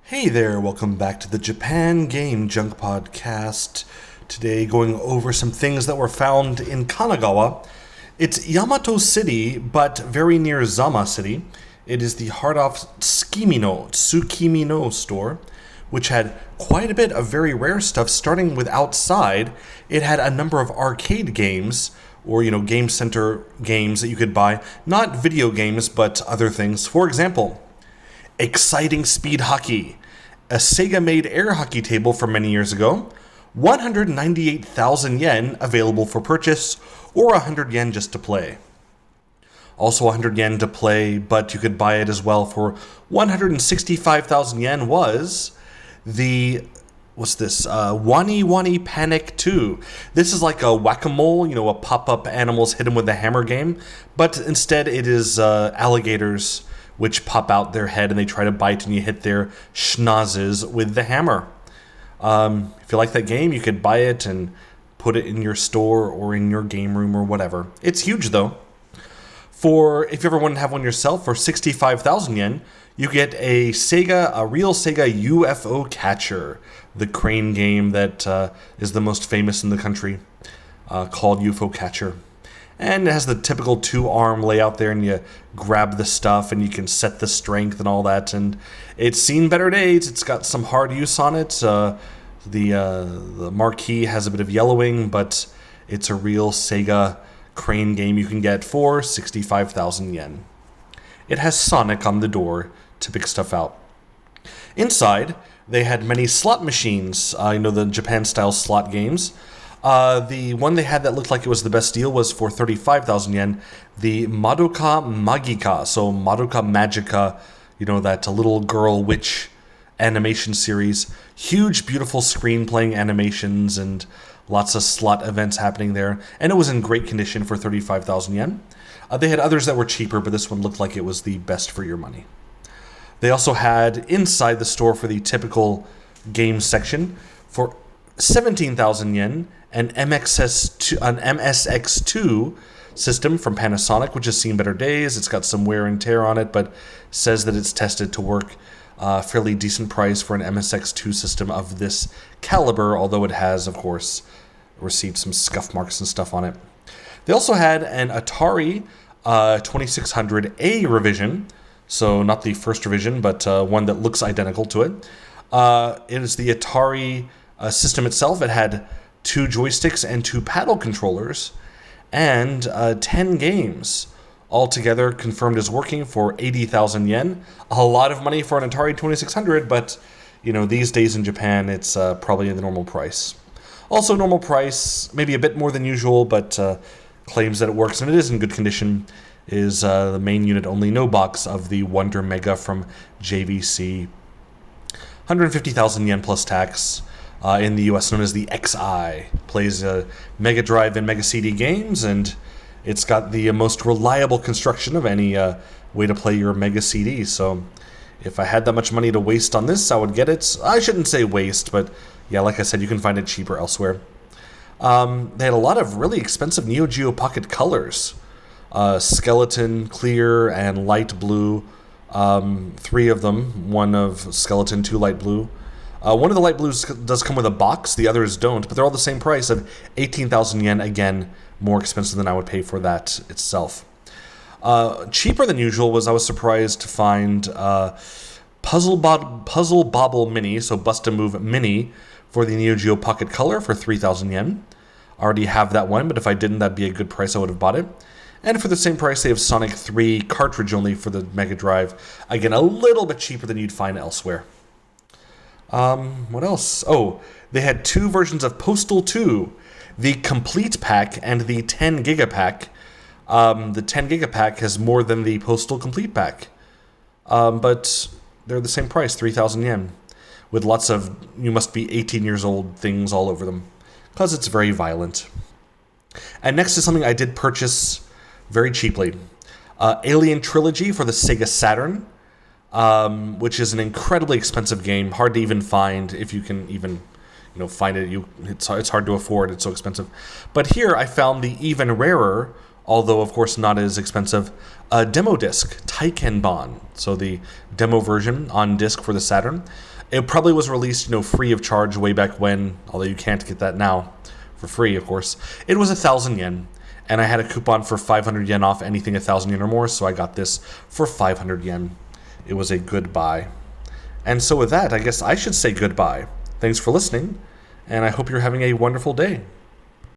Hey there, welcome back to the Japan Game Junk Podcast. Today, going over some things that were found in Kanagawa. It's Yamato City, but very near Zama City. It is the heart of Tsukimino store, which had quite a bit of very rare stuff. Starting with outside, it had a number of arcade games, or game center games that you could buy. Not video games, but other things. For example, Exciting Speed Hockey, a Sega-made air hockey table from many years ago, 198,000 yen available for purchase, or 100 yen just to play. Also 100 yen to play, but you could buy it as well for 165,000 yen was the, Wani Wani Panic 2. This is like a whack-a-mole, a pop-up animals hit 'em with a hammer game, but instead it is alligators which pop out their head and they try to bite and you hit their schnozzes with the hammer. If you like that game, you could buy it and put it in your store or in your game room or whatever. It's huge though. If you ever want to have one yourself, for 65,000 yen, you get a real Sega UFO catcher, the crane game that is the most famous in the country, called UFO catcher. And it has the typical two-arm layout there, and you grab the stuff, and you can set the strength and all that. And it's seen better days. It's got some hard use on it. The marquee has a bit of yellowing, but it's a real Sega crane game you can get for 65,000 yen. It has Sonic on the door to pick stuff out. Inside, they had many slot machines. The Japan-style slot games. The one they had that looked like it was the best deal was for 35,000 yen, the Madoka Magica, so Madoka Magica, that little girl witch animation series. Huge, beautiful screen playing animations and lots of slot events happening there, and it was in great condition for 35,000 yen. They had others that were cheaper, but this one looked like it was the best for your money. They also had inside the store for the typical game section for 17,000 yen, an MSX2 system from Panasonic, which has seen better days. It's got some wear and tear on it, but says that it's tested to work. Fairly decent price for an MSX2 system of this caliber, although it has, of course, received some scuff marks and stuff on it. They also had an Atari 2600A revision, so not the first revision, but one that looks identical to it. It is the Atari system itself. It had 2 joysticks and 2 paddle controllers, and 10 games. Altogether confirmed as working for 80,000 yen. A lot of money for an Atari 2600, but these days in Japan, it's probably the normal price. Also normal price, maybe a bit more than usual, but claims that it works and it is in good condition, is the main unit only, no box, of the Wonder Mega from JVC. 150,000 yen plus tax. In the US, known as the XI. Plays Mega Drive and Mega CD games, and it's got the most reliable construction of any way to play your Mega CD. So if I had that much money to waste on this, I would get it. I shouldn't say waste, but yeah, like I said, you can find it cheaper elsewhere. They had a lot of really expensive Neo Geo Pocket colors. Skeleton, clear, and light blue. 3 of them. One of skeleton, 2 light blue. One of the light blues does come with a box, the others don't, but they're all the same price of 18,000 yen, again, more expensive than I would pay for that itself. Cheaper than usual I was surprised to find Puzzle Bobble Mini, so Bust a Move Mini, for the Neo Geo Pocket Color for 3,000 yen. I already have that one, but if I didn't, that'd be a good price, I would have bought it. And for the same price, they have Sonic 3 cartridge only for the Mega Drive. Again, a little bit cheaper than you'd find elsewhere. What else? Oh, they had 2 versions of Postal 2, the Complete Pack and the 10 Gigapack. The 10 Gigapack has more than the Postal Complete Pack, but they're the same price, 3,000 yen, with lots of you must be 18 years old things all over them, because it's very violent. And next is something I did purchase very cheaply. Alien Trilogy for the Sega Saturn. Which is an incredibly expensive game, hard to even find if you can even, find it. It's hard to afford. It's so expensive. But here I found the even rarer, although of course not as expensive, demo disc, Taikenban. So the demo version on disc for the Saturn. It probably was released, free of charge way back when, although you can't get that now for free, of course. It was 1,000 yen, and I had a coupon for 500 yen off anything 1,000 yen or more, so I got this for 500 yen. It was a good buy. And so with that, I guess I should say goodbye. Thanks for listening, and I hope you're having a wonderful day.